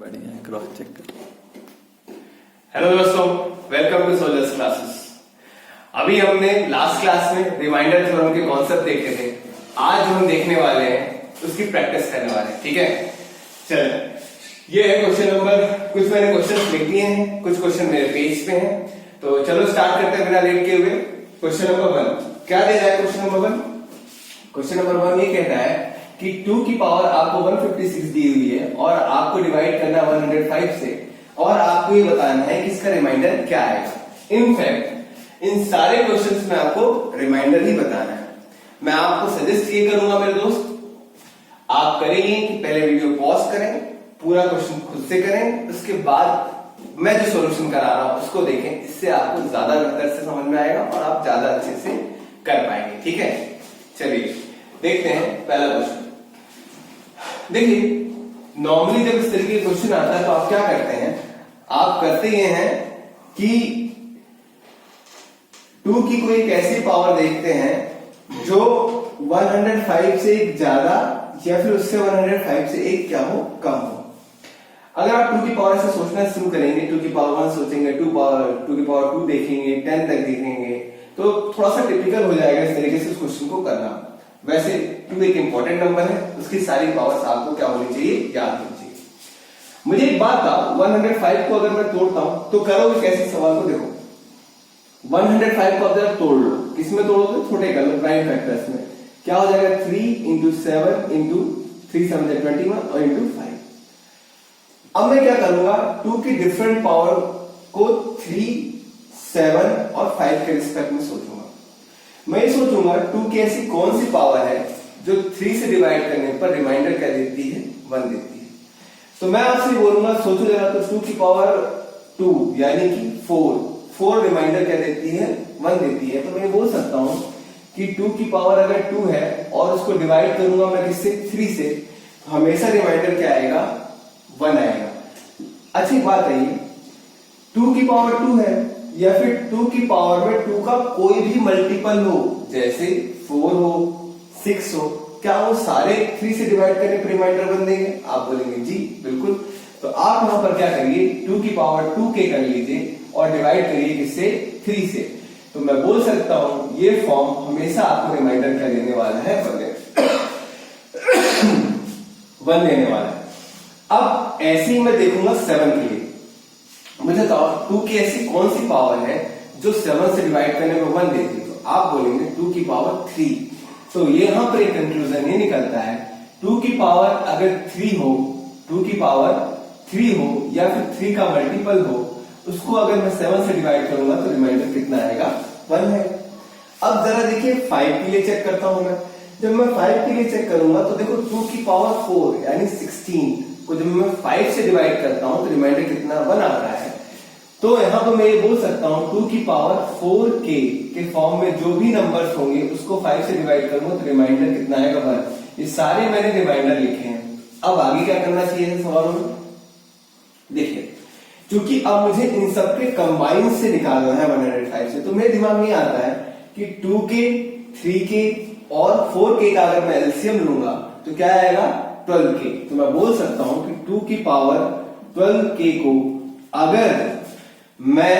बढ़िया है, cross check कर। हेलो दोस्तों, वेलकम टू सोल्जर्स क्लासेस। अभी हमने लास्ट क्लास में रिमाइंडर थ्योरम के कॉन्सेप्ट देखे थे। आज हम देखने वाले हैं उसकी प्रैक्टिस करने वाले हैं। ठीक है, चल ये है क्वेश्चन नंबर, कुछ मैंने क्वेश्चन लिख दिए हैं, कुछ क्वेश्चन मेरे पेज पे हैं। तो चलो स्टार्ट करते हैं बिना लेट के हुए। क्वेश्चन नंबर 1 क्या दे रहा है? क्वेश्चन नंबर 1, क्वेश्चन नंबर 1 ये कहता है कि 2 की पावर आपको 156 दी हुई है और आपको डिवाइड करना 105 से, और आपको ये बताना है कि इसका रिमाइंडर क्या आएगा। इनफैक्ट इन सारे क्वेश्चंस में आपको रिमाइंडर ही बताना है। मैं आपको सजेस्ट ये करूंगा मेरे दोस्त, आप करेंगे कि पहले वीडियो पॉज करें, पूरा क्वेश्चन खुद से करें, उसके बाद मैं जो सॉल्यूशन करा रहा हूं उसको देखें। इससे आपको ज्यादा बेहतर से समझ में आएगा और आप ज्यादा अच्छे से कर पाएंगे। ठीक है, चलिए देखते हैं पहला क्वेश्चन। देखिए, नॉर्मली जब इस तरीके का क्वेश्चन आता है तो आप क्या करते हैं, आप करते ये हैं कि 2 की कोई एक ऐसी पावर देखते हैं जो 105 से एक ज्यादा या फिर उससे 105 से एक क्या हो, कम हो। अगर आप 2 की पावर से सोचना शुरू करेंगे, 2 की पावर 1 सोचेंगे, 2 की पावर 2 देखेंगे, 10 तक देखेंगे, तो थोड़ा सा टिपिकल हो जाएगा इस तरीके से उस क्वेश्चन को करना। वैसे 2 एक इंपॉर्टेंट नंबर है, उसकी सारी पावर्स आपको क्या होनी चाहिए, याद होनी चाहिए। मुझे एक बात था, 105 को अगर मैं तोड़ता हूं तो करोगे कैसे सवाल को? देखो, 105 को अगर तोड़ लो, किसमें तोड़ोगे? छोटे कर लो, प्राइम फैक्टर्स में। क्या हो जाएगा? 3 इंटू 7 इंटू 3 7 21 और इंटू 5। अब मैं क्या करूंगा, 2 की डिफरेंट पावर को 3, 7 और 5 के रिस्पेक्ट में सोचूंगा। मैं ये सोचूंगा 2 की ऐसी कौन सी पावर है जो 3 से डिवाइड करने पर रिमाइंडर क्या देती है, 1 देती है। तो मैं आपसे बोलूंगा, सोचो जरा, तो 2 की पावर 2 यानी कि 4 रिमाइंडर क्या देती है, 1 देती है। तो मैं बोल सकता हूं कि 2 की पावर अगर 2 है और उसको डिवाइड करूंगा मैं किससे, 3 से, तो हमेशा रिमाइंडर क्या आएगा, 1 आएगा। अच्छी बात है ये, 2 की पावर 2 है या फिर 2 की पावर में 2 का कोई भी मल्टीपल हो, जैसे 4 हो, 6 हो, क्या वो सारे 3 से डिवाइड करने पर रिमाइंडर 1 देंगे? आप बोलेंगे जी बिल्कुल। तो आप यहां पर क्या करिए, 2 की पावर 2 के कर लीजिए और डिवाइड करिए किससे, 3 से। तो मैं बोल सकता हूं ये फॉर्म हमेशा आपको रिमाइंडर क्या देने वाला है, 1 देने वाला है। अब ऐसे ही मैं देखूंगा 7 के लिए। मुझे बताओ 2 की ऐसी कौन सी पावर है जो 7 से डिवाइड करने पर 1 देती है? तो आप बोलेंगे 2 की पावर 3। तो यहां पर एक कंक्लूजन ये निकलता है, 2 की पावर अगर 3 हो, 2 की पावर 3 हो या फिर 3 का मल्टीपल हो, उसको अगर मैं 7 से डिवाइड करूंगा तो रिमाइंडर कितना आएगा, 1 है। अब जरा देखिए 5 के लिए चेक करता हूं मैं। जब मैं 5 के लिए चेक करूंगा तो देखो 2 की पावर 4 यानी 16 को जब मैं 5 से डिवाइड करता हूं तो रिमाइंडर कितना, 1 आता है। तो यहां पर मैं ये बोल सकता हूं 2 की पावर 4k के फॉर्म में जो भी नंबर्स होंगे उसको 5 से डिवाइड करूंगा तो रिमाइंडर कितना आएगा, 1। ये सारे मैंने रिमाइंडर लिखे हैं। अब आगे क्या करना चाहिए सवालों में? देखिए, क्योंकि अब मुझे इन सबके कंबाइन से निकालना है 105 से, तो मेरे दिमाग में आता है कि 2k, 3k और 4k का अगर मैं एलसीएम लूंगा तो क्या आएगा, 12k। तो मैं बोल सकता हूं कि 2 की पावर 12k को अगर मैं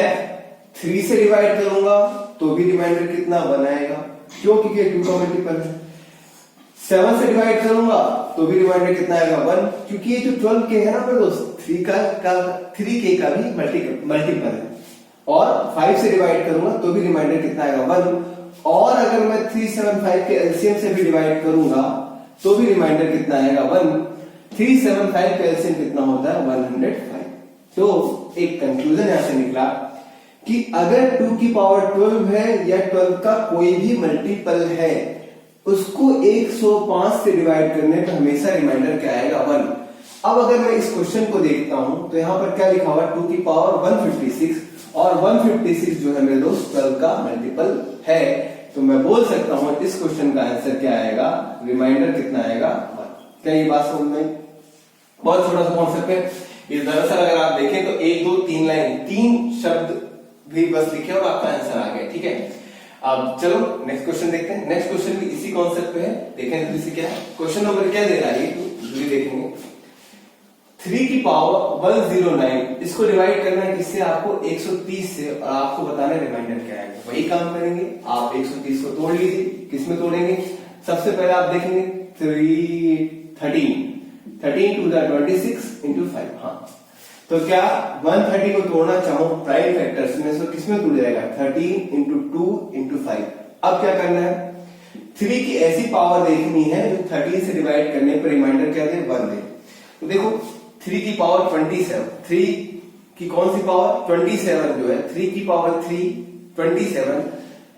3 से डिवाइड करूंगा तो भी रिमाइंडर कितना, 1 आएगा, क्यों? क्योंकि 2 का मल्टीपल है। 7 से डिवाइड करूंगा तो भी रिमाइंडर कितना आएगा, 1, क्योंकि ये जो 12k है ना मेरे दोस्त, 3k का भी मल्टीपल है। और 5 से डिवाइड करूंगा तो भी रिमाइंडर कितना आएगा, 1। और अगर मैं 375 के एलसीएम से भी डिवाइड करूंगा तो भी रिमाइंडर कितना आएगा, 1। 375 का एलसीएम कितना होता है, 105। तो एक कंक्लूजन यहां से निकला कि अगर 2 की पावर 12 है या 12 का कोई भी मल्टीपल है, उसको 105 से डिवाइड करने पर हमेशा रिमाइंडर क्या आएगा, 1। अब अगर मैं इस क्वेश्चन को देखता हूं तो यहां पर क्या लिखा हुआ, 2 की पावर 156 और 156 जो है मेरे दोस्त 12 का मल्टीपल है। तो मैं बोल सकता हूं इस क्वेश्चन का आंसर क्या आएगा, रिमाइंडर कितना आएगा, 1। क्या ये बात समझ में? बहुत छोटा सा कॉन्सेप्ट है। इस दरअसल अगर आप देखें तो 1 2 3 लाइन, 3 शब्द भी बस लिखे और आपका आंसर आ गया। ठीक है, अब चलो नेक्स्ट क्वेश्चन देखते हैं। नेक्स्ट क्वेश्चन भी इसी कॉन्सेप्ट पे है, देखें जल्दी से क्या है। क्वेश्चन नंबर क्या दे रहा है, ये देखेंगे। 3 की पावर 109, इसको डिवाइड करना है किससे, आपको 130 से, और आपको बताना है रिमाइंडर क्या है। वही काम करेंगे, आप 130 को तोड़ लीजिए। किसमें तोड़ेंगे, सबसे पहले आप देखेंगे 13 टू द 26 इंटू 5। हाँ, तो क्या 130 को तोड़ना चाहूं प्राइम फैक्टर्स में, तो किसमें टूट जाएगा, 13 इंटू 2 इंटू 5। अब क्या करना है, 3 की ऐसी पावर देखनी है जो 13 से डिवाइड करने पर रिमाइंडर क्या दे, 1 दे। तो देखो 3 की पावर 27, 3 की कौन सी पावर, 27 जो है, 3 की पावर 3 27,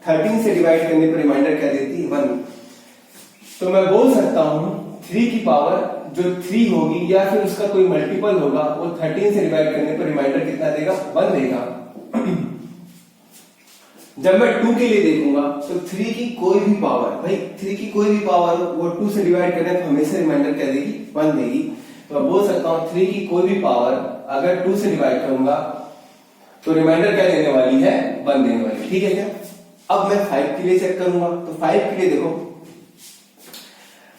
13 से डिवाइड करने पर रिमाइंडर क्या देती है, 1। तो मैं बोल सकता हूं 3 की पावर जो 3 होगी या फिर उसका कोई मल्टीपल होगा, वो 13 से डिवाइड करने पर रिमाइंडर कितना देगा, 1 देगा। जब मैं 2 के लिए देखूंगा तो 3 की कोई भी पावर, भाई 3 की कोई भी पावर वो 2 से डिवाइड करने तो हमेशा रिमाइंडर क्या देगी, 1 देगी। तो मैं बोल सकता हूं 3 की कोई भी पावर अगर 2 से डिवाइड करूंगा तो रिमाइंडर क्या देने वाली है, 1 देने वाली, ठीक है क्या। अब मैं 5 के लिए चेक करूंगा, तो 5 के लिए देखो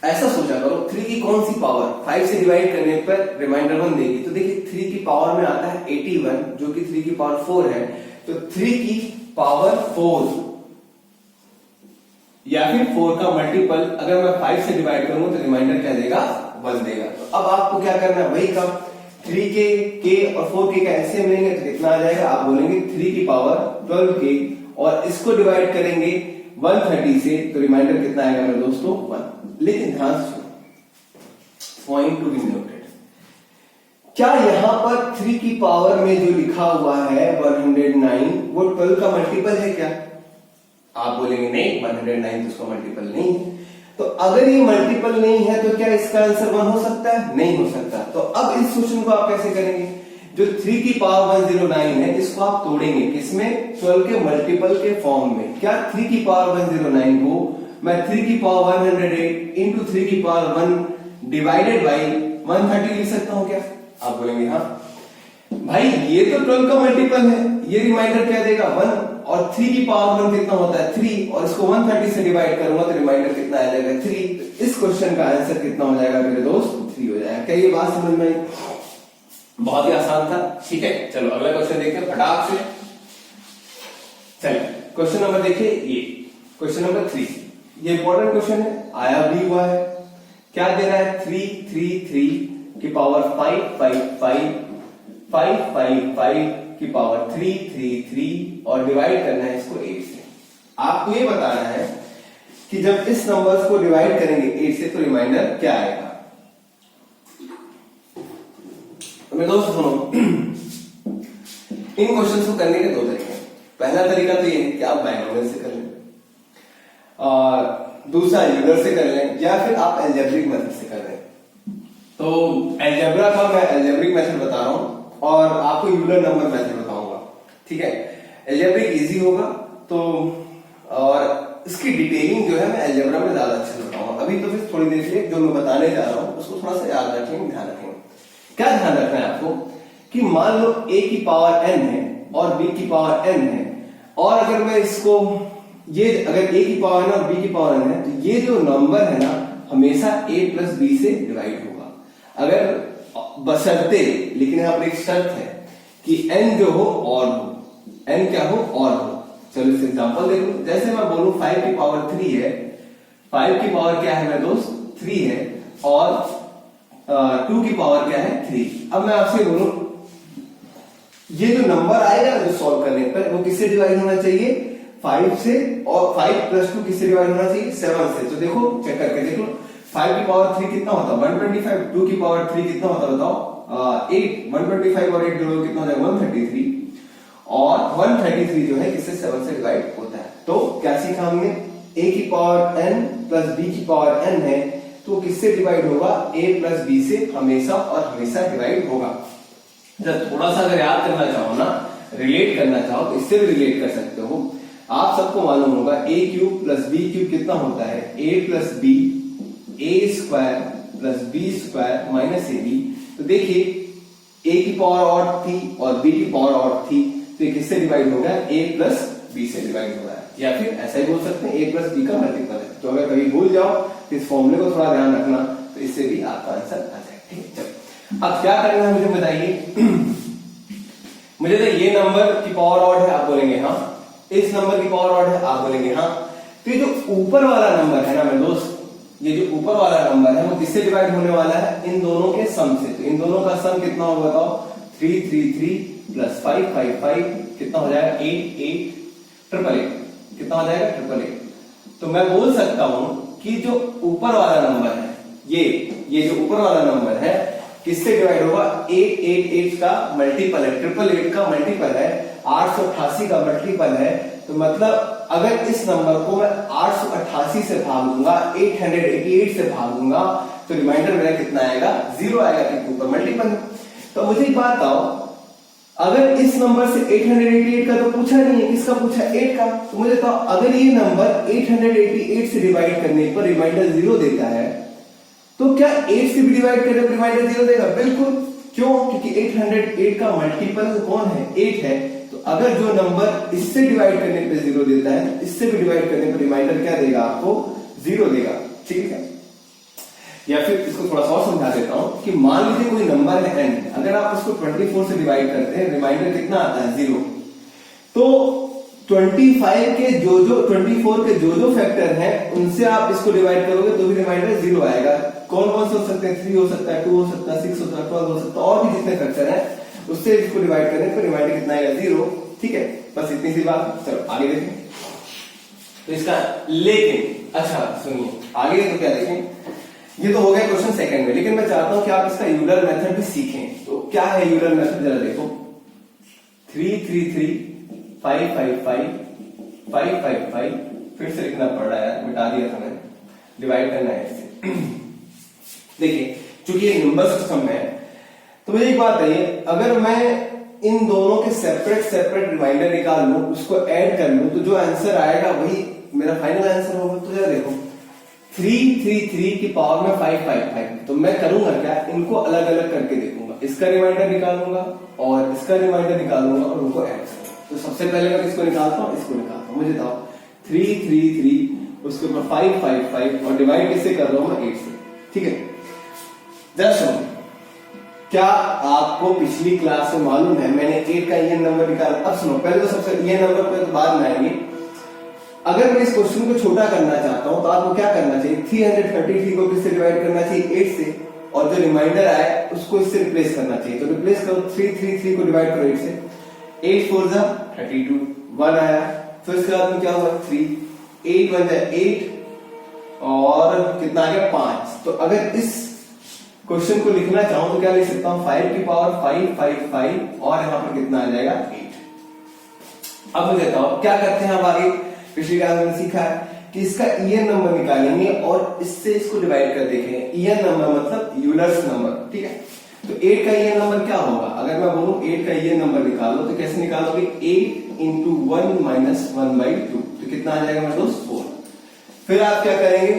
ऐसा सोचा करो, 3 की कौन सी पावर 5 से डिवाइड करने पर रिमाइंडर 1 देगी। तो देखिए 3 की पावर में आता है 81, जो कि 3 की पावर 4 है। तो 3 की पावर 4 या फिर 4 का मल्टीपल अगर मैं 5 से डिवाइड करूंगा तो रिमाइंडर क्या देगा, 1 देगा। तो अब आपको क्या करना है, वही काम 3 के और 4 के कैसे मिलेंगे, तो कितना आ जाएगा, आप बोलेंगे 3 की पावर 12 के और इसको डिवाइड करेंगे 130 से, तो रिमाइंडर कितना आएगा मेरे दोस्तों, 1। लेकिन ध्यान से पॉइंट टू बी नोटेड, क्या यहां पर 3 की पावर में जो लिखा हुआ है 109 वो 12 का मल्टीपल है क्या, आप बोलेंगे नहीं 109 तो उसका मल्टीपल नहीं है। तो अगर ये मल्टीपल नहीं है तो क्या इसका आंसर 1 हो सकता है, नहीं हो सकता। तो अब इस क्वेश्चन को आप कैसे करेंगे, जो 3 की पावर 109 है इसको आप तोड़ेंगे किसमें, 12 के मल्टीपल के फॉर्म में। क्या 3 की पावर 109 को मैं 3 की पावर 108 इंटू 3 की पावर 1 डिवाइडेड बाई 130 लिख सकता हूं क्या, आप बोलेंगे हाँ भाई ये तो 12 का मल्टीपल है, ये रिमाइंडर क्या देगा, 1, और 3 की पावर 1 कितना होता है, 3, और इसको 130 से डिवाइड करूंगा तो रिमाइंडर कितना आ जाएगा, 3। तो इस क्वेश्चन का आंसर कितना हो जाएगा मेरे दोस्त, 3 हो जाएगा। क्या ये बात समझ में आई, बहुत ही आसान था, ठीक है। चलो अगला क्वेश्चन देखते हैं फटाक से। चलिए क्वेश्चन नंबर देखिए, ये क्वेश्चन नंबर 3, ये इंपॉर्टेंट क्वेश्चन है, आया भी हुआ है। क्या दे रहा है, 3 की पावर 5 की पावर 3 और डिवाइड करना है इसको 8 से। आपको ये बताना है कि जब इस नंबर्स को डिवाइड करेंगे 8 से तो रिमाइंडर क्या आएगा। तो मेरे दोस्त सुनो, इन क्वेश्चंस को करने के 2 तरीके हैं। पहला तरीका तो ये है कि आप बाइनोमियल से कर लें और दूसरा यूलर से कर लें, या फिर आप अलजेब्रिक मेथड से कर लें। तो अलजेब्रा का मैं अलजेब्रिक मेथड बता रहा हूं और आपको यूलर नंबर मेथड बताऊंगा, ठीक है। अलजेब्रिक इजी होगा तो, और इसकी डिटेलिंग जो है मैं अलजेब्रा में ज्यादा अच्छे से बताऊंगा। अभी तो फिर थोड़ी देर के लिए जो मैं बताने जा रहा हूं उसको थोड़ा सा याद रखेंगे, ध्यान रखेंगे। क्या ध्यान रखना है आपको कि मान लो a की पावर n है और b की पावर n है, और अगर मैं इसको ये अगर a की पावर n और b की पावर n है तो ये जो नंबर है ना हमेशा a प्लस b से डिवाइड होगा, अगर बशर्ते, लेकिन यहाँ पर एक शर्त है कि n जो हो और हो, n क्या हो और हो। चलो इस एग्जांपल देख लो, जैसे मैं बोलूं 5 की पावर 3 है, 5 की पावर क्या है मेरे दोस्त, 3 है, और 2 की पावर क्या है, 3। अब मैं आपसे बोलूं ये जो नंबर आएगा जो सॉल्व करने पर वो किससे डिवाइड होना चाहिए, 5 से, और 5 प्लस 2 किससे डिवाइड होना चाहिए, 7 से। तो देखो चेक करके देख लो, 5 की पावर 3 कितना होता है 125, 2 की पावर 3 कितना होता है बताओ, 8, 125 और 8 जोड़ो कितना हो जाएगा 133, और 133 जो है किससे 7 से डिवाइड होता है। तो क्या सीखा हमने, a की पावर n प्लस b की पावर n है तो किससे डिवाइड होगा, a प्लस b से हमेशा और हमेशा डिवाइड होगा। जब थोड़ा सा अगर याद करना चाहो ना, रिलेट करना चाहो तो इससे भी रिलेट कर सकते हो। आप सबको मालूम होगा a cube plus b cube कितना होता है, a plus b, a square plus b square minus ab। तो देखिए a की पावर ऑड थी और b की पावर ऑड थी, तो ये किससे डिवाइड हो गया, a प्लस b से डिवाइड हो रहा है, या फिर ऐसा ही बोल सकते हैं a प्लस b का मल्टीपल है। तो अगर कभी भूल जाओ तो इस फॉर्मूले को थोड़ा ध्यान रखना, तो इससे भी आपका आंसर आ जाएगा, ठीक है। अब क्या करना है मुझे बताइए। मुझे तो ये नंबर की पावर ऑड है, आप बोलेंगे हाँ। इस नंबर की पावर ऑड है, आप बोलेंगे हाँ। तो ये जो ऊपर वाला नंबर है ना मेरे दोस्त, ये जो ऊपर वाला नंबर है वो किससे डिवाइड होने वाला है, इन दोनों के सम से। तो इन दोनों का सम कितना होगा बताओ, 333 प्लस 555 कितना हो जाएगा, 888 कितना हो जाएगा, 888। तो मैं बोल सकता हूं कि जो ऊपर वाला नंबर है, ये जो ऊपर वाला नंबर है किससे डिवाइड होगा, 888 का मल्टीपल है, 888 का मल्टीपल है, 888 का मल्टीपल है। तो मतलब अगर इस नंबर को मैं 888 से भाग दूंगा, 888 से भाग दूंगा, तो रिमाइंडर मेरा कितना आएगा, 0 आएगा, क्योंकि ऊपर मल्टीपल है। तो मुझे एक बात बताओ, अगर इस नंबर से 888 का तो पूछा नहीं है, किसका पूछा, 8 का। तो मुझे बताओ अगर ये नंबर 888 से डिवाइड करने पर रिमाइंडर 0 देता है, तो क्या 8 से भी डिवाइड करने पर रिमाइंडर 0 देगा, बिल्कुल। क्यों, क्योंकि 808 का मल्टीपल कौन है, 8 है। तो अगर जो नंबर इससे डिवाइड करने पे 0 देता है, इससे भी डिवाइड करने पर रिमाइंडर क्या देगा, आपको 0 देगा, ठीक है। या फिर इसको थोड़ा सा और समझा देता हूं कि मान लीजिए कोई नंबर है n, अगर आप उसको 24 से डिवाइड करते हैं, रिमाइंडर कितना आता है, 0। तो 24 के जो फैक्टर हैं उनसे आप इसको डिवाइड करोगे तो भी रिमाइंडर 0 आएगा। कौन कौन से हो सकते हैं, 3 हो सकता है, 2 हो सकता है, 6 हो सकता है, 12 हो सकता है, और भी जितने फैक्टर हैं उससे इसको डिवाइड करने पर रिमाइंडर कितना आएगा, 0, ठीक है। बस इतनी सी बात। चलो आगे देखें तो इसका, लेकिन अच्छा सुनिए आगे तो क्या देखें, ये तो हो गया क्वेश्चन सेकंड में, लेकिन मैं चाहता हूं कि आप इसका यूलर मेथड भी सीखें। तो क्या है यूलर मेथड, जरा देखो, 333 555 555, फिर से लिखना पड़ रहा है, मिटा दिया था मैंने, डिवाइड करना है इससे। देखिए चूंकि ये नंबर सिस्टम है, तो मुझे एक बात है, अगर मैं इन दोनों के सेपरेट रिमाइंडर निकाल लूं, उसको ऐड कर लूं, तो जो आंसर आएगा वही मेरा फाइनल आंसर होगा। तो जरा देखो, 333 की पावर में 555, तो मैं करूंगा क्या, इनको अलग अलग करके देखूंगा, इसका रिमाइंडर निकालूंगा और इसका रिमाइंडर निकालूंगा और उनको ऐड करूंगा। तो सबसे पहले मैं इसको निकालता हूं, इसको निकालता हूं। मुझे बताओ 333 उसके ऊपर 555 और डिवाइड किससे कर रहा हूं मैं, 8 से, ठीक है। जरा सुनो, क्या आपको पिछली क्लास में मालूम है मैंने 8 का ये नंबर निकाला। अब सुनो, पहले तो सबसे ये नंबर पे तो बाद में आएंगे। अगर मैं इस क्वेश्चन को छोटा करना चाहता हूं तो आपको क्या करना चाहिए, 333 को किससे डिवाइड करना चाहिए, 8 से, और जो रिमाइंडर आए उसको इससे रिप्लेस करना चाहिए। तो रिप्लेस करो, 333 को डिवाइड करो 8 से, 8 4 जा 32, 1 आया। फिर इसके बाद में क्या हुआ, 3, 8 1 जा 8 और कितना आ गया, 5। तो अगर इस क्वेश्चन को लिखना चाहूं तो क्या लिख सकता हूं, 5 की पावर 555 और यहां पर कितना आ जाएगा, 8। अब मुझे बताओ क्या करते हैं हम आगे। पिछली क्लास में सीखा है कि इसका ईएन नंबर निकालेंगे और इससे इसको डिवाइड कर देखेंगे। ईएन नंबर मतलब यूलर्स नंबर, ठीक है। तो 8 का ईएन नंबर क्या होगा, अगर मैं बोलूं 8 का ईएन नंबर निकालो तो कैसे निकालोगे, 8 into 1 minus 1/2, तो कितना आ जाएगा मेरे दोस्त, 4। फिर आप क्या करेंगे,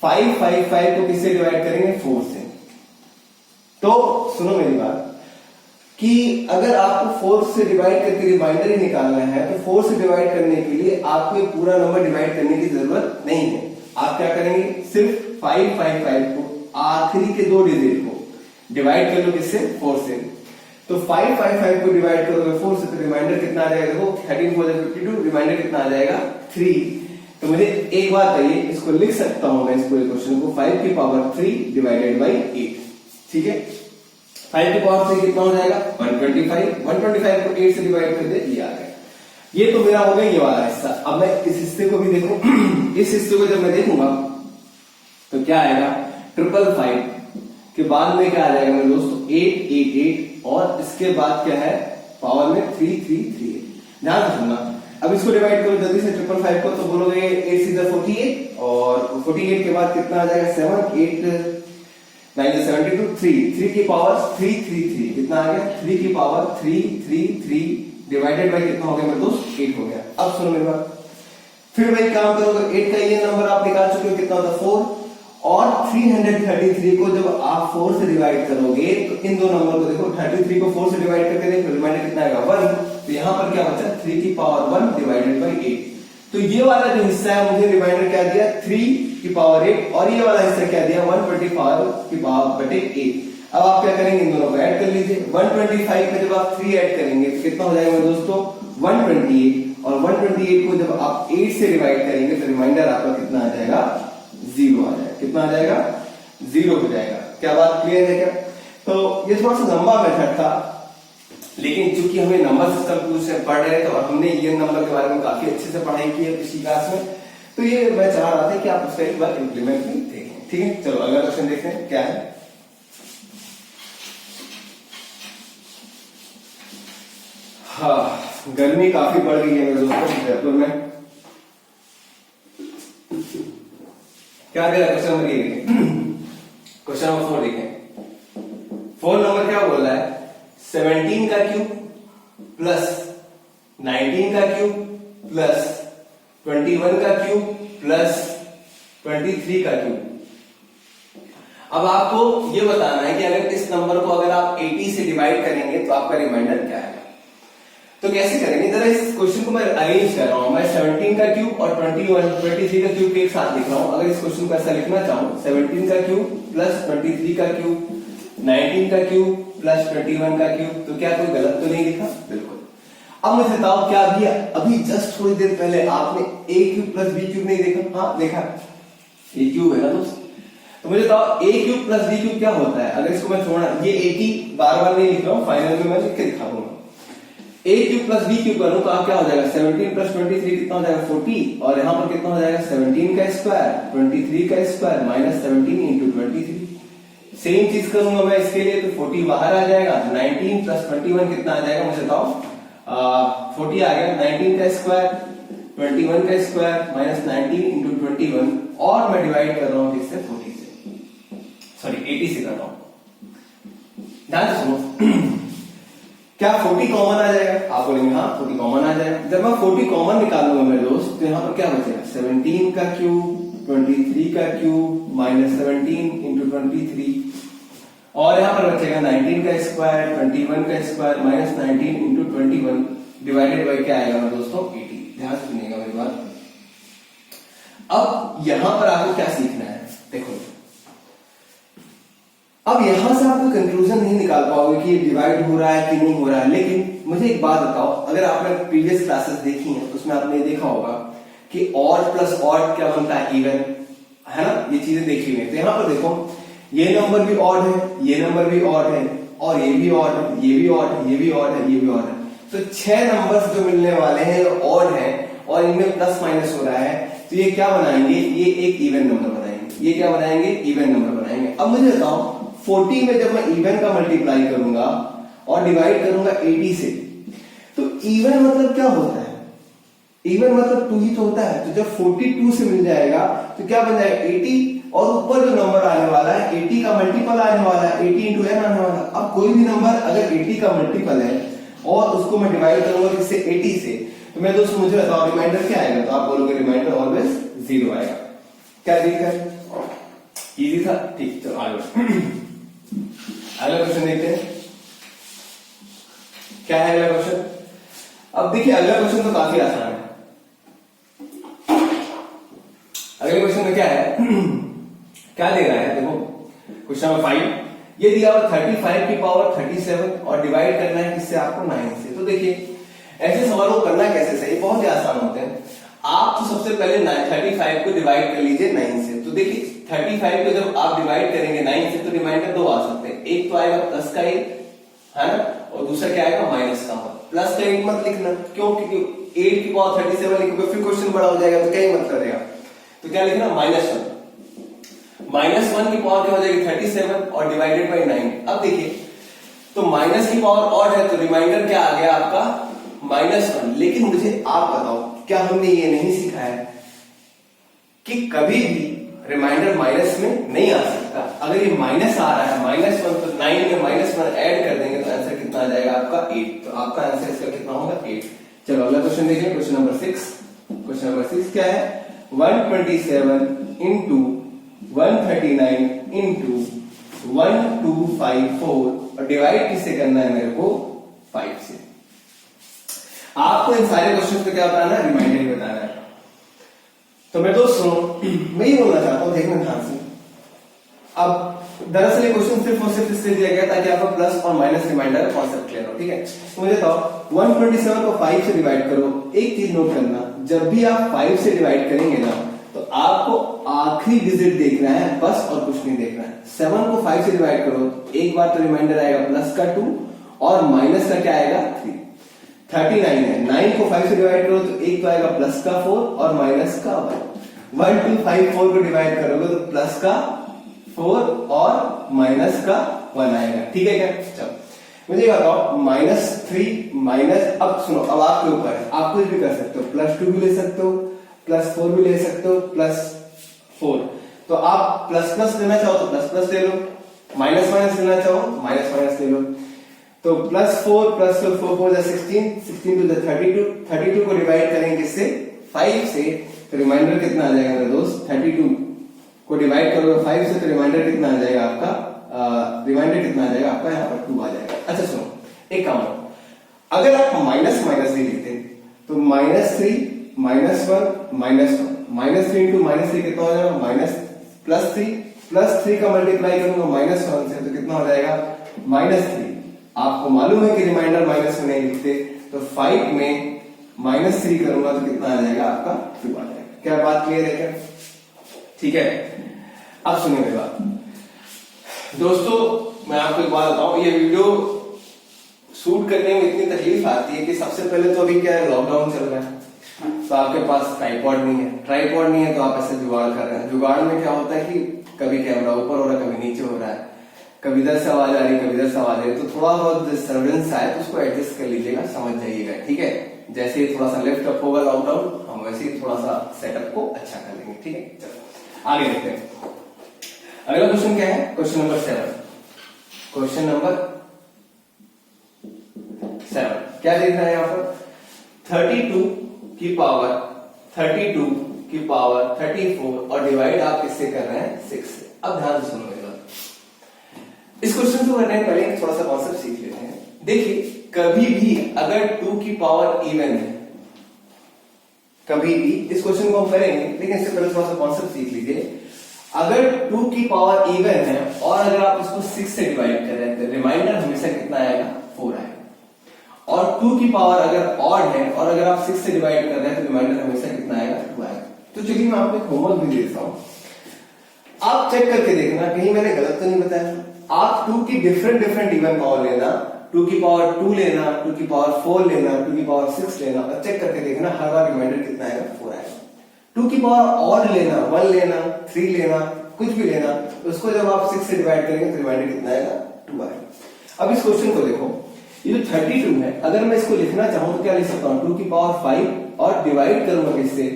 555 को किससे डिवाइड करेंगे, 4 से। तो सुनो मेरी बात कि अगर आपको 4 से डिवाइड करके रिमाइंडर ही निकालना है तो 4 से डिवाइड करने के लिए आपको ये पूरा नंबर डिवाइड करने की जरूरत नहीं है। आप क्या करेंगे, सिर्फ 555 को आखिरी के 2 डिजिट को डिवाइड कर लो किससे, 4 से। तो 555 को डिवाइड करोगे 4 से तो रिमाइंडर कितना आ जाएगा, देखो 13 4 52, रिमाइंडर कितना आ जाएगा, 3। तो मुझे एक बात है, इसको लिख सकता हूं मैं इस पूरे क्वेश्चन को 5 की पावर 3 डिवाइडेड बाई 8, ठीक है। 5 की पावर 3 कितना हो जाएगा, 125। 125 को 8 से डिवाइड कर दे, ये आ गया। ये तो मेरा हो गया ये वाला हिस्सा। अब मैं इस हिस्से को भी देखूं, इस हिस्से को जब मैं देखूंगा तो क्या आएगा, 555 के बाद में क्या आ जाएगा मेरे दोस्तों, 888 और इसके बाद क्या है, पावर में 333। ध्यान से सुनना। अब इसको डिवाइड करो जल्दी से 555 को, तो बोलोगे 8 सीधा 48 और 48 के बाद कितना आ जाएगा, 7 8 9 72, 3 की पावर 333, कितना आ गया, 3 की पावर 333 डिवाइडेड बाई कितना हो गया मेरे दोस्त, 8 हो गया। अब सुनो मेरी बात, फिर वही काम करोगे, 8 का ये नंबर आप निकाल चुके हो, कितना होता है, 4, और 333 को जब आप 4 से डिवाइड करोगे तो इन दो नंबर को देखो, 33 को 4 से डिवाइड करके देखो, रिमाइंडर कितना आएगा, 1। तो यहां पर क्या बचा, 3 की पावर 1 डिवाइडेड बाई 8। तो ये वाला जो हिस्सा है मुझे रिमाइंडर क्या दिया, 3 की पावर 8, और ये वाला हिस्सा क्या दिया, 125 की पावर बटे 8। अब आप क्या करेंगे, इन दोनों को ऐड कर लीजिए। 125 में जब आप 3 ऐड करेंगे तो कितना हो जाएगा दोस्तों, 128, और 128 को जब आप 8 से डिवाइड करेंगे तो रिमाइंडर आपका कितना आ जाएगा, 0 आ जाएगा। कितना आ जाएगा, 0 हो जाएगा। क्या बात क्लियर है क्या? तो ये थोड़ा सा लंबा मेथड था, लेकिन चूंकि हमें नंबर सिस्टम से पढ़ रहे हैं तो हमने ये नंबर के बारे में काफी अच्छे से पढ़ाई की है पिछली क्लास में, तो ये मैं चाह रहा था कि आप उसका एक बार इंप्लीमेंट भी देखें। ठीक है, चलो अगला क्वेश्चन देखते हैं क्या है। हाँ, गर्मी काफी बढ़ गई है मेरे दोस्तों जयपुर में। क्या दिया क्वेश्चन नंबर 1? क्वेश्चन नंबर 4 देखें। 4 नंबर क्या बोल रहा है, 17 का क्यूब प्लस 19 का क्यूब प्लस 21 का क्यूब प्लस 23 का क्यूब। अब आपको ये बताना है कि अगर इस नंबर को अगर आप 80 से डिवाइड करेंगे तो आपका रिमाइंडर क्या है। तो कैसे करेंगे, जरा इस क्वेश्चन को मैं अरेंज कर रहा हूं। मैं 17 का क्यूब और 23 का क्यूब एक साथ लिख रहा हूं। अगर इस क्वेश्चन को ऐसा लिखना चाहूं, 17 का क्यूब प्लस 23 का क्यूब, 19 का क्यूब प्लस 21 का क्यूब, तो क्या कोई गलत तो नहीं लिखा? बिल्कुल। अब मुझे बताओ, क्या अभी जस्ट थोड़ी देर पहले आपने a cube plus b cube नहीं देखा? हाँ देखा, a क्यूब है ना दोस्त। तो मुझे बताओ a cube plus b cube क्या होता है। अगर इसको मैं छोड़ा, ये 80 बार बार नहीं लिख रहा हूं, फाइनल में मैं लिख के दिखा दूंगा। a cube plus b cube करूं तो आप क्या हो जाएगा, 17 प्लस 23 कितना हो जाएगा, 40, और यहां पर कितना हो जाएगा, 17 का स्क्वायर 23 का स्क्वायर माइनस 17 इंटू 23। सेम चीज करूंगा मैं इसके लिए, तो 40 बाहर आ जाएगा, 19 प्लस 21 कितना आ जाएगा मुझे बताओ, 40 आ गया। 19 का स्क्वायर 21 का स्क्वायर माइनस 19 इंटू 21, और मैं डिवाइड कर रहा हूं किससे, 40 से, सॉरी 80 से कर रहा हूं। ध्यान से सुनो, क्या 40 कॉमन आ जाएगा? आप बोलेंगे हाँ 40 कॉमन आ जाएगा। जब मैं 40 कॉमन निकालूंगा मेरे दोस्त, तो यहां पर क्या बचेगा, 17 का क्यूब 23 का क्यूब माइनस 17 इंटू 23, और यहां पर बचेगा 19 का स्क्वायर 21 का square minus 19 into 21 divided by क्या आएगा मेरे दोस्तों, 80। ध्यान से सुनिएगा मेरी बात। अब यहां पर आपको क्या सीखना है, देखो अब यहां से आप कोई कंक्लूजन नहीं निकाल पाओगे कि डिवाइड हो रहा है कि नहीं हो रहा है, लेकिन मुझे एक बात बताओ, अगर आपने प्रीवियस क्लासेस देखी हैं तो उसमें आपने देखा होगा कि ऑड प्लस ऑड क्या बनता है, इवन, है ना, ये चीजें देखी हुई है। तो यहां पर देखो, ये नंबर भी ऑड है, ये नंबर भी ऑड है, और ये भी ऑड है, ये भी ऑड है, ये भी ऑड है, ये भी ऑड है। तो 6 नंबर्स जो मिलने वाले हैं ऑड है, और इनमें प्लस माइनस हो रहा है, तो ये क्या बनाएंगे, ये एक इवन नंबर बनाएंगे। ये क्या बनाएंगे, इवन नंबर बनाएंगे। अब मुझे बताओ, 40 में जब मैं इवन का मल्टीप्लाई करूंगा और डिवाइड करूंगा 80 से, तो इवन मतलब क्या होता है, इवन मतलब 2 ही तो होता है। तो जब 42 से मिल जाएगा तो क्या बन जाएगा, 80, और ऊपर जो नंबर आने वाला है 80 का मल्टीपल आने वाला है, 80 इंटू n आने वाला है। अब कोई भी नंबर अगर 80 का मल्टीपल है और उसको मैं डिवाइड करूंगा किससे, 80 से, तो मैं दोस्तों मुझे बताओ रिमाइंडर क्या आएगा। तो आप बोलोगे रिमाइंडर ऑलवेज 0 आएगा। क्या ठीक है, इजी था, ठीक। चलो आगे अगला क्वेश्चन देखते हैं, क्या है अगला क्वेश्चन। अब देखिए अगला क्वेश्चन तो काफी आसान है। अगले क्वेश्चन में क्या है, क्या दे रहा है, देखो क्वेश्चन नंबर 5, ये दिया हुआ 35 की पावर 37 और डिवाइड करना है किससे, आपको 9 से। तो देखिए ऐसे सवालों को करना कैसे सही, बहुत ही आसान होते हैं। आप तो सबसे पहले 35 को डिवाइड कर लीजिए 9 से। तो देखिए 35 को जब आप डिवाइड करेंगे 9 से, तो रिमाइंडर 2 आ सकते हैं। एक तो आएगा प्लस का 1, है ना, और दूसरा क्या आएगा, माइनस का 1। प्लस का 1 मत लिखना, क्यों, क्योंकि 8 की पावर 37 लिखोगे फिर क्वेश्चन बड़ा हो जाएगा, तो क्या ही मतलब रहेगा। तो क्या लिखना, -1। -1 की पावर क्या हो जाएगी, 37 और डिवाइडेड बाई 9। अब देखिए, तो माइनस की पावर ऑड है, तो रिमाइंडर क्या आ गया आपका, -1। लेकिन मुझे आप बताओ, क्या हमने ये नहीं सीखा है कि कभी भी रिमाइंडर माइनस में नहीं आ सकता। अगर ये माइनस आ रहा है, -1, तो 9 में -1 ऐड कर देंगे तो आंसर कितना आ जाएगा आपका, 8। तो आपका आंसर इसका कितना होगा, 8। चलो अगला क्वेश्चन देखिए, क्वेश्चन नंबर 6। क्वेश्चन नंबर 6 क्या है, 127 इंटू 139 इंटू 1254 और डिवाइड किससे करना है मेरे को, 5 से। आपको इन सारे क्वेश्चन पे क्या बताना है, रिमाइंडर बताना है। तो मैं दोस्तों मैं ये बोलना चाहता हूं, देखना ध्यान से। अब दरअसल ये क्वेश्चन सिर्फ और सिर्फ इसलिए दिया गया ताकि आपका प्लस और माइनस रिमाइंडर कॉन्सेप्ट क्लियर हो, ठीक है। तो मुझे बताओ 127 को 5 से डिवाइड करो। एक चीज नोट करना, जब भी आप 5 से डिवाइड करेंगे ना तो आपको आखिरी डिजिट देखना है बस, और कुछ नहीं देखना है। 7 को 5 से डिवाइड करो, एक बार तो रिमाइंडर आएगा प्लस का 2 और माइनस का क्या आएगा 3। 39 है, 9 को 5 से डिवाइड करो तो एक तो आएगा प्लस का 4 और माइनस का 1। 1 2 5 4 को डिवाइड करोगे तो प्लस का 4 और माइनस का 1 आएगा, ठीक है क्या। चलो मुझे बताओ -3 माइनस, अब सुनो, अब आपके ऊपर है, आप कुछ भी कर सकते हो, +2 भी ले सकते हो, +4 भी ले सकते हो, +4। तो आप प्लस प्लस लेना चाहो तो प्लस प्लस ले लो, माइनस माइनस लेना चाहो माइनस माइनस ले लो। तो +4 +4 4 4 16 16 टू 32 32 को डिवाइड करेंगे किससे 5 से, तो रिमाइंडर कितना आ जाएगा मेरे दोस्त, 32 को डिवाइड करोगे 5 से तो रिमाइंडर कितना आ जाएगा आपका, रिमाइंडर कितना आ जाएगा आपका, यहाँ पर 2 आ जाएगा। अच्छा सुनो, एक काम करो, अगर आप माइनस माइनस भी लिखते तो -3 -1 -1 -3 इंटू -3 कितना हो जाएगा +3 का मल्टीप्लाई करूंगा -1 से तो कितना हो जाएगा -3। आपको मालूम है कि रिमाइंडर माइनस में नहीं लिखते, तो 5 में -3 करूंगा तो कितना आ जाएगा आपका 2 आ जाएगा। क्या बात क्लियर है क्या, ठीक है। अब सुनिए मेरी बात दोस्तों, मैं आपको एक बात बताऊं, ये वीडियो शूट करने में इतनी तकलीफ आती है कि सबसे पहले तो अभी क्या है, लॉकडाउन चल रहा है, तो आपके पास ट्राइपॉड नहीं है, तो आप ऐसे जुगाड़ कर रहे हैं। जुगाड़ में क्या होता है कि कभी कैमरा ऊपर हो रहा है, कभी नीचे हो रहा है, कभी इधर से आवाज आ रही है, कभी इधर से आवाज आ रही है, तो थोड़ा बहुत डिस्टर्बेंस आए तो उसको एडजस्ट कर लीजिएगा, समझ जाइएगा, ठीक है। जैसे ही थोड़ा सा लेफ्ट अप होगा लॉकडाउन, हम वैसे ही थोड़ा सा सेटअप को अच्छा कर लेंगे, ठीक है। चलो आगे देखते हैं। अगला क्वेश्चन क्या है, क्वेश्चन नंबर 7। क्वेश्चन नंबर 7 क्या देख रहा है यहाँ पर, 32 की पावर 34 और डिवाइड आप किससे कर रहे हैं 6 से। अब ध्यान से सुनो मेरी बात, इस क्वेश्चन को करने पहले थोड़ा सा कॉन्सेप्ट सीख लेते हैं। देखिए कभी भी अगर 2 की पावर इवन है, कभी भी इस क्वेश्चन को हम करेंगे, लेकिन इससे पहले थोड़ा सा कॉन्सेप्ट सीख लीजिए। अगर 2 की पावर इवन है और अगर आप इसको 6 से डिवाइड कर रहे हैं तो रिमाइंडर हमेशा कितना आएगा 4 आएगा। और 2 की पावर अगर ऑड है और अगर आप 6 से डिवाइड कर रहे हैं तो रिमाइंडर हमेशा कितना आएगा 2 आएगा। तो चलिए मैं आपको एक होमवर्क भी देता हूं, आप चेक करके देखना कहीं मैंने गलत तो नहीं बताया। आप 2 की डिफरेंट इवन पावर लेना, 2 की पावर 2 लेना, 2 की पावर 4 लेना, 2 की पावर 6 लेना और चेक करके देखना हर बार रिमाइंडर कितना आएगा 4 आएगा। 2 की पावर ऑड लेना, 1 लेना, 3 लेना, कुछ भी लेना, उसको जब आप 6 से डिवाइड करेंगे तो रिमाइंडर कितना आएगा 2 आएगा। अब इस क्वेश्चन को देखो, ये जो 32 है अगर मैं इसको लिखना चाहूं तो क्या लिख सकता हूं, 2 की पावर 5 और डिवाइड करूंगा किससे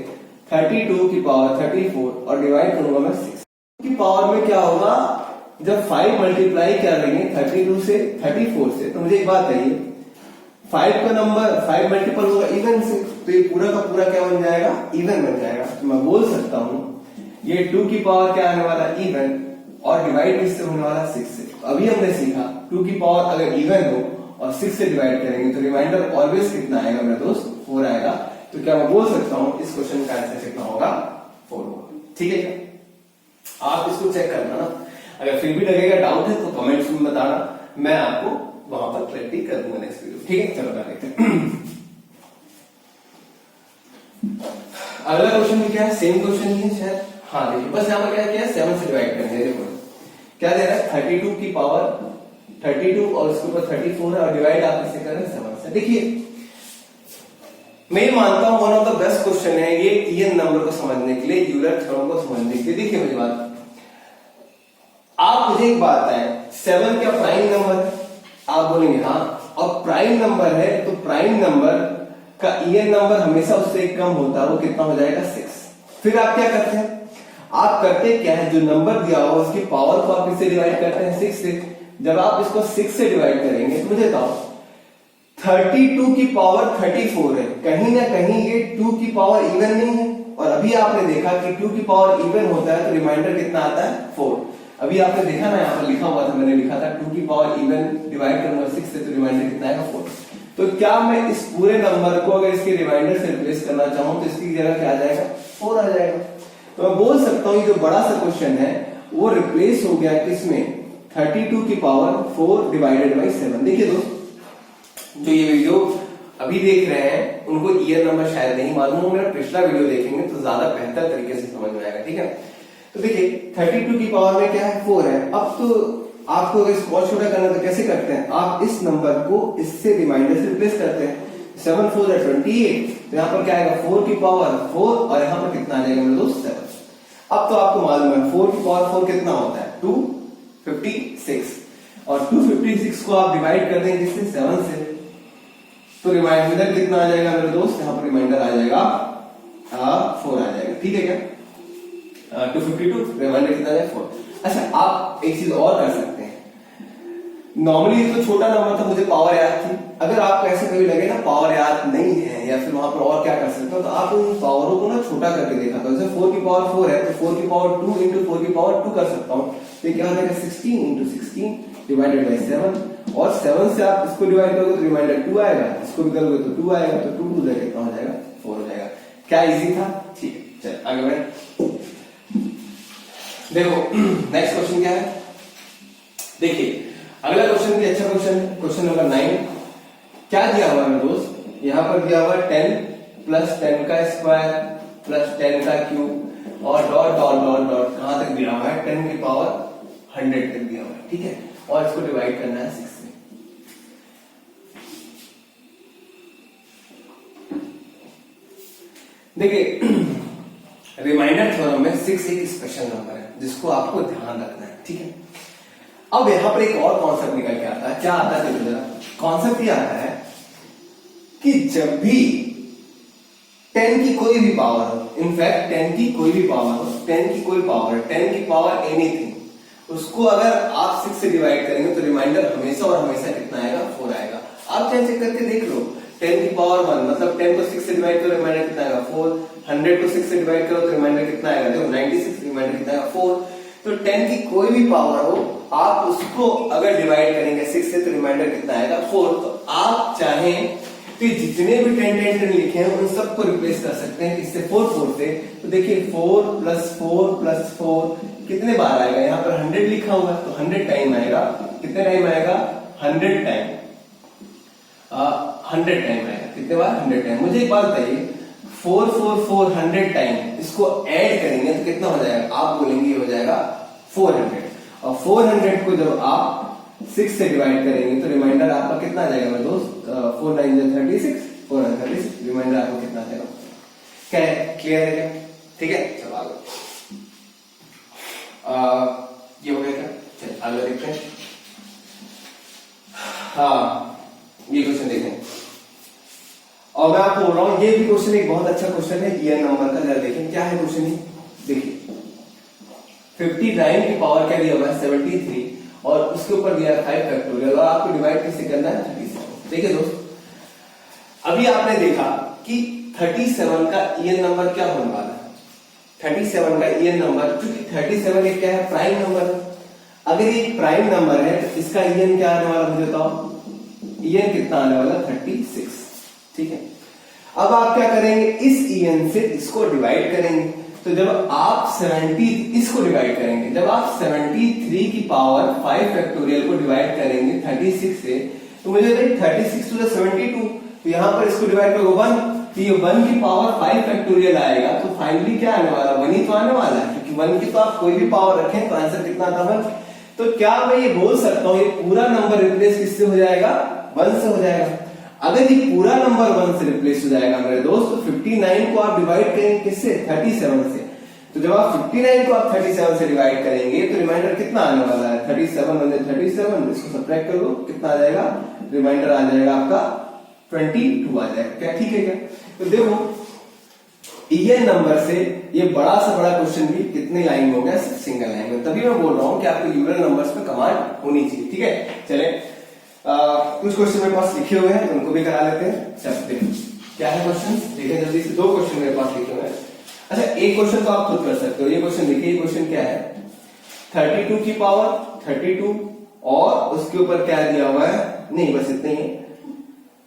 32 की पावर 34 और डिवाइड करूंगा मैं 6 की पावर में। क्या होगा जब 5 मल्टीप्लाई करेंगे 32 से 34 से, तो मुझे एक बात कहिए 5 का नंबर 5 मल्टीपल होगा इवन से, तो ये पूरा का पूरा क्या बन जाएगा इवन बन जाएगा। तो मैं बोल सकता हूं ये 2 की पावर क्या आने वाला इवन और डिवाइड किससे होने वाला 6 से। तो अभी हमने सीखा 2 की पावर अगर इवन हो और 6 से डिवाइड करेंगे तो रिमाइंडर ऑलवेज कितना आएगा मेरे दोस्त 4 आएगा। तो क्या मैं बोल सकता हूं इस क्वेश्चन का आंसर कितना होगा 4 होगा, ठीक है क्या। आप इसको चेक करना ना, अगर फिर भी लगेगा डाउट है तो कमेंट्स में बताना, मैं आपको वहां पर क्लैरिटी कर दूंगा नेक्स्ट वीडियो, ठीक है। चलो देखते हैं अगला क्वेश्चन भी क्या है, सेम क्वेश्चन ही है शायद, हाँ देखिए बस यहाँ पर क्या किया 7 से डिवाइड करेंगे। देखो क्या दे रहा है 32 की पावर 32 और उसके ऊपर 34 है और डिवाइड आप इसे कर रहे हैं 7 से। देखिए मैं ये मानता हूं one of the best question है ये इवन नंबर को समझने के लिए, यूलर थ्योरम को समझने के लिए। देखिए मेरी बात, आप मुझे एक बात बताएं 7 क्या प्राइम नंबर है, आप बोलेंगे हाँ, और प्राइम नंबर है तो प्राइम नंबर का इवन नंबर हमेशा उससे कम होता है, वो कितना हो जाएगा 6। फिर आप क्या करते हैं, आप करते क्या है जो नंबर दिया हो उसकी पावर को आप इससे डिवाइड करते हैं 6 से। जब आप इसको 6 से डिवाइड करेंगे तो मुझे बताओ 32 की पावर 34 है, कहीं ना कहीं ये 2 की पावर इवन नहीं है। और अभी आपने देखा कि 2 की पावर इवन होता है तो रिमाइंडर कितना आता है 4। अभी आपने देखा ना यहाँ पर लिखा हुआ था, मैंने लिखा था 2 की पावर इवन डिवाइड करूंगा 6 से तो रिमाइंडर कितना आएगा 4। तो क्या मैं इस पूरे नंबर को अगर इसके रिमाइंडर से रिप्लेस करना चाहूं तो इसकी जगह क्या आ जाएगा 4 आ जाएगा। तो मैं बोल सकता हूं ये जो बड़ा सा क्वेश्चन है वो रिप्लेस हो गया किसमें 32 की पावर 4 डिवाइडेड बाई 7। देखिए दोस्त, जो ये वीडियो अभी देख रहे हैं उनको ईयर नंबर शायद नहीं मालूम हो, मेरा पिछला वीडियो देखेंगे तो ज्यादा बेहतर तरीके से समझ में आएगा। ठीक है, तो देखिए 32 की पावर में क्या है, 4 है। अब तो आपको अगर इसको और छोटा करना तो कैसे करते हैं, आप इस नंबर को इससे रिमाइंडर से रिप्लेस करते हैं। 7 4 है 28, तो यहाँ पर क्या आएगा 4 की पावर 4 और यहाँ पर कितना आ जाएगा मेरे दोस्त 7। अब तो आपको मालूम है 4 की पावर 4 कितना होता है 256, और 256 को आप डिवाइड कर देंगे किससे 7 से, तो रिमाइंडर कितना आ जाएगा मेरे दोस्त, यहाँ पर रिमाइंडर आ जाएगा 4 आ जाएगा। ठीक है क्या, 252 रिमाइंडर कितना है 4। अच्छा, आप एक चीज और कर सकते हैं, नॉर्मली तो छोटा नंबर था, मुझे पावर याद थी। अगर आपको ऐसे कभी लगे ना पावर याद नहीं है या फिर वहां पर और क्या कर सकते हो, तो आप उन पावरों को ना छोटा करके देखा करो। जैसे 4 की पावर 4 है तो 4 की पावर 2 इंटू 4 की पावर 2 कर सकता हूँ, तो क्या हो जाएगा 16 इंटू 16 डिवाइडेड बाई 7, और 7 से आप इसको डिवाइड करोगे तो रिमाइंडर 2 आएगा, इसको भी करोगे तो 2 आएगा, तो 2 2 कितना हो जाएगा 4 हो जाएगा। क्या इजी था, ठीक है, चल आगे बढ़े। देखो नेक्स्ट क्वेश्चन क्या है, देखिए अगला क्वेश्चन भी अच्छा क्वेश्चन है, क्वेश्चन नंबर 9। क्या दिया हुआ है दोस्त, यहाँ पर दिया हुआ 10 प्लस 10 का स्क्वायर प्लस 10 का क्यूब और डॉट डॉट डॉट डॉट कहां तक दिया हुआ है 10 की पावर 100 तक दिया हुआ है। ठीक है, और इसको डिवाइड करना है 6 से। देखिए रिमाइंडर थ्योरम में 6 एक स्पेशल नंबर है जिसको आपको ध्यान रखना है। ठीक है, अब यहां पर एक और कॉन्सेप्ट निकल के आता है। क्या आता है जरा, कॉन्सेप्ट ये आता है कि जब भी 10 की कोई भी पावर हो, इनफैक्ट 10 की कोई भी पावर हो, 10 की कोई पावर, 10 की पावर एनीथिंग, उसको अगर आप 6 से डिवाइड करेंगे तो रिमाइंडर हमेशा और हमेशा कितना आएगा 4 आएगा। आप चाहे चेक करके देख लो, 10 की पावर 1 मतलब 10 को 6 से डिवाइड करो रिमाइंडर कितना आएगा 4, 100 को 6 से डिवाइड करो तो रिमाइंडर कितना आएगा, देखो 96 रिमाइंडर कितना आएगा 4। तो 10 की कोई भी पावर हो, आप उसको अगर डिवाइड करेंगे 6 से तो रिमाइंडर कितना आएगा 4। तो आप चाहें तो जितने भी 10 10 10 लिखे हैं उन सबको रिप्लेस कर सकते हैं इससे 4 4 से। तो देखिए 4 प्लस 4 प्लस 4 कितने बार आएगा, यहाँ पर 100 लिखा हुआ है तो 100 टाइम आएगा। कितने टाइम आएगा 100 टाइम, 100 टाइम आएगा। कितने बार 100 टाइम। मुझे एक बात बताइए 4 4 4 100 टाइम इसको ऐड करेंगे तो कितना हो जाएगा, आप बोलेंगे ये हो जाएगा 400, और 400 को जब आप 6 से डिवाइड करेंगे तो रिमाइंडर आपका कितना आ जाएगा मेरे दोस्त, 4 9 36, 436 रिमाइंडर आपको कितना आ जाएगा। क्या है, क्लियर है क्या, ठीक है, चलो आगे। ये हो गया क्या, चलिए आगे देखते हैं। हाँ ये क्वेश्चन देखें, और मैं आपको बोल रहा हूं ये भी क्वेश्चन एक बहुत अच्छा क्वेश्चन है ईयर नंबर का। जरा देखें क्या है क्वेश्चन, देखिए 59 की पावर क्या दिया हुआ है 73, और उसके ऊपर दिया है 5 फैक्टोरियल, और आपको डिवाइड कैसे करना है 37। देखिए दोस्त, अभी आपने देखा कि 37 का ईयर नंबर क्या होने वाला है, 37 का ईयर नंबर, क्योंकि 37 एक क्या है प्राइम नंबर है। अगर ये प्राइम नंबर है तो इसका ईएन क्या आने वाला मुझे बताओ, ईएन कितना आने वाला 36। ठीक है, अब आप क्या करेंगे, इस ईएन से इसको डिवाइड करेंगे। तो जब आप 70 इसको डिवाइड करेंगे, जब आप 73 की पावर 5 फैक्टोरियल को डिवाइड करेंगे 36 से, तो मुझे 36 टू द 72, तो यहां पर इसको डिवाइड करोगे 1, तो ये 1 की पावर 5 फैक्टोरियल आएगा। तो फाइनली क्या आने वाला, 1 ही तो आने वाला है, क्योंकि 1 की तो आप कोई भी पावर रखें तो आंसर कितना आता है 1। तो क्या मैं ये बोल सकता हूं ये पूरा नंबर रिप्लेस किससे हो जाएगा, 1 से हो जाएगा। अगर ये पूरा नंबर 1 से रिप्लेस हो जाएगा मेरे दोस्त, तो 59 को आप डिवाइड करेंगे किससे, 37 से। तो जब आप 59 को आप 37 से डिवाइड करेंगे तो रिमाइंडर कितना आने वाला है 37 × 37, इसको सब्ट्रैक्ट करो कितना आ जाएगा, रिमाइंडर आ जाएगा आपका 22 आ जाएगा। क्या ठीक है क्या। तो देखो ईएन नंबर से ये बड़ा से बड़ा क्वेश्चन भी कितने लाइन में हो गया, सिंगल लाइन में। तभी मैं बोल रहा हूं कि आपको यूरल नंबर्स पे कमांड होनी चाहिए। ठीक है, चले कुछ क्वेश्चन मेरे पास लिखे हुए हैं उनको भी करा लेते हैं। चलो देखो क्या है क्वेश्चन, देखें जल्दी से। 2 क्वेश्चन मेरे पास लिखे हुए हैं। अच्छा एक क्वेश्चन तो आप खुद कर सकते हो, ये क्वेश्चन देखिए, ये क्वेश्चन क्या है 32 की पावर 32 और उसके ऊपर क्या दिया हुआ है, नहीं बस इतना ही है,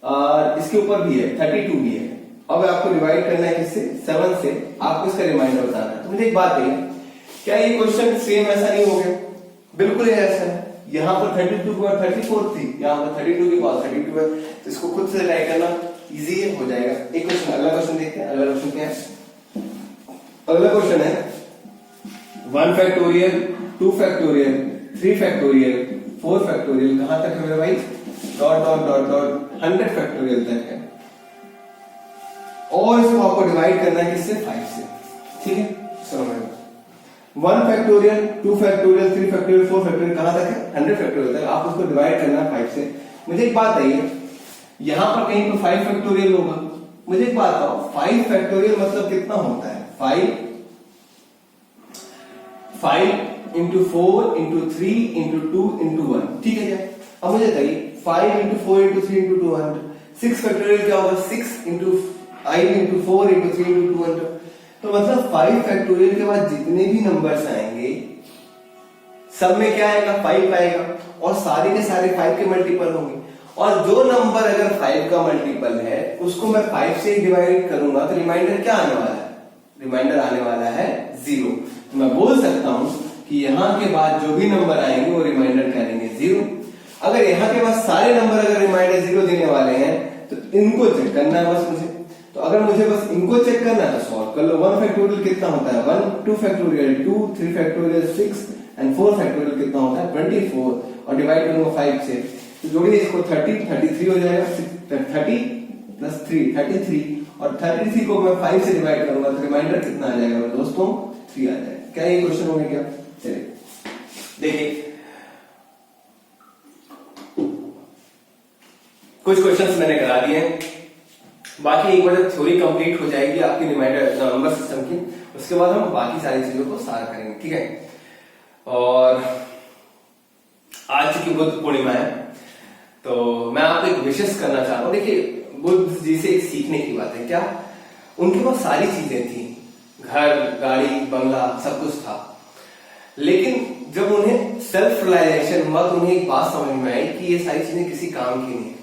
और इसके ऊपर भी है 32 भी है। अब आपको डिवाइड करना है किससे, 7 से, आपको इसका रिमाइंडर बताना है। तो मुझे एक बात है, क्या ये क्वेश्चन सेम ऐसा नहीं हो गया, बिल्कुल ऐसा है। यहाँ पर 32 की पावर 34 थी, यहाँ पर 32 की पावर 32 है, तो इसको खुद से ट्राई करना इजी हो जाएगा। एक क्वेश्चन, अगला क्वेश्चन देखते हैं। अगला क्वेश्चन क्या है? अगला क्वेश्चन है 1 फैक्टोरियल, 2 फैक्टोरियल, 3 फैक्टोरियल, 4 फैक्टोरियल, कहां तक है मेरे भाई? Dot dot dot dot 100 factorial तक है, और इसको आपको डिवाइड करना है किससे? 5 से। ठीक है, चलो मैं 1 फैक्टोरियल, 2 फैक्टोरियल, 3 फैक्टोरियल, 4 फैक्टोरियल कहां तक है? 100 फैक्टोरियल तक। आप उसको डिवाइड करना है 5 से। मुझे एक बात है, यहां पर कहीं तो 5 फैक्टोरियल होगा। मुझे एक बात बताओ, 5 फैक्टोरियल मतलब कितना होता है? 5 इंटू 4 इंटू 3 इंटू 2 इंटू 1। ठीक है क्या? अब मुझे बताइए 5 इंटू 4 इंटू 3 इंटू 2 100। 6 फैक्टोरियल क्या होगा? 6 इंटू 5 इंटू 4 इंटू 3 इंटू 200। तो मतलब 5 फैक्टोरियल के बाद जितने भी नंबर्स आएंगे सब में क्या आएगा? 5 आएगा, और सारे के सारे 5 के मल्टीपल होंगे। और जो नंबर अगर 5 का मल्टीपल है उसको मैं 5 से डिवाइड करूंगा तो रिमाइंडर क्या आने वाला है? रिमाइंडर आने वाला है 0। तो मैं बोल सकता हूं कि यहां के बाद जो भी नंबर आएंगे वो रिमाइंडर क्या देंगे? 0। अगर यहां के बाद सारे नंबर अगर रिमाइंडर 0 देने वाले हैं तो इनको चेक करना है बस मुझे। तो अगर मुझे बस इनको चेक करना है तो सॉल्व कर लो। 1 फैक्टोरियल कितना होता है? 1, 2 फैक्टोरियल 2, 3 फैक्टोरियल 6 एंड 4 फैक्टोरियल कितना होता है? 24, और डिवाइड करूंगा 5 से, तो जोड़िए इसको 30, 33 हो जाएगा। 30 प्लस 3 33, और 33 को मैं 5 से डिवाइड करूंगा तो रिमाइंडर कितना आ जाएगा मेरे दोस्तों? 3 आ जाएगा। क्या ये क्वेश्चन हो गया क्या? चलिए देखिए, कुछ क्वेश्चंस मैंने करा दिए हैं, बाकी एक बार जब थ्योरी कंप्लीट हो जाएगी आपकी रिमाइंडर नंबर सिस्टम की, उसके बाद हम बाकी सारी चीजों को सारा करेंगे। ठीक है, और आज की बुद्ध पूर्णिमा है तो मैं आपको एक विशेष करना चाहता हूं। देखिए, बुद्ध जी से एक सीखने की बात है। क्या? उनके पास सारी चीजें थी, घर, गाड़ी, बंगला, सब कुछ था, लेकिन जब उन्हें सेल्फ रियलाइजेशन हुआ तो उन्हें एक बात समझ में आई कि ये सारी चीजें किसी काम की नहीं है।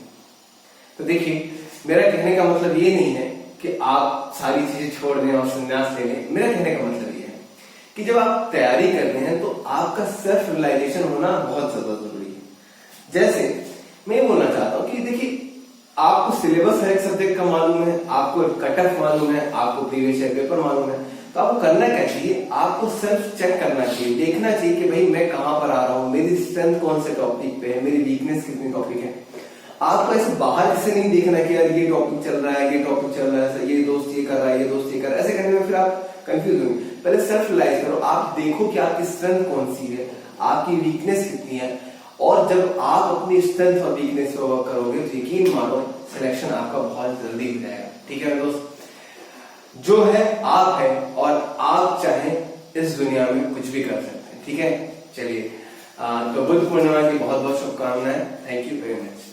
तो देखिए, मेरा कहने का मतलब ये नहीं है कि आप सारी चीजें छोड़ दें और संन्यास ले लें। मेरा कहने का मतलब ये है कि जब आप तैयारी कर रहे हैं तो आपका सेल्फ रियलाइजेशन होना बहुत ज्यादा जरूरी है। जैसे मैं बोलना चाहता हूं कि देखिए, आपको सिलेबस हर एक सब्जेक्ट का मालूम है, आपको कट ऑफ मालूम है, आपको प्रीवियस ईयर पेपर मालूम है, तो आपको करना क्या चाहिए? आपको सेल्फ चेक करना चाहिए, देखना चाहिए कि भाई मैं कहां पर आ रहा हूं, मेरी स्ट्रेंथ कौन से टॉपिक पे है, मेरी वीकनेस कितनी टॉपिक है। आपको ऐसे बाहर से नहीं देखना कि यार ये टॉपिक चल रहा है, ये टॉपिक चल रहा है, ये दोस्त ये कर रहा है, ये दोस्त ये कर रहा है। ऐसे करने में फिर आप कंफ्यूज होंगे। पहले सेल्फ रियलाइज करो, आप देखो कि आपकी स्ट्रेंथ कौन सी है, आपकी वीकनेस कितनी है, और जब आप अपनी स्ट्रेंथ और वीकनेस पे वर्क करोगे तो यकीन मानो सिलेक्शन आपका बहुत जल्दी हो जाएगा। ठीक है दोस्त, जो है आप है, और आप चाहे इस दुनिया में कुछ भी कर सकते हैं। ठीक है, चलिए, तो बुद्ध पूर्णिमा की बहुत बहुत शुभकामनाएं। Thank you very much.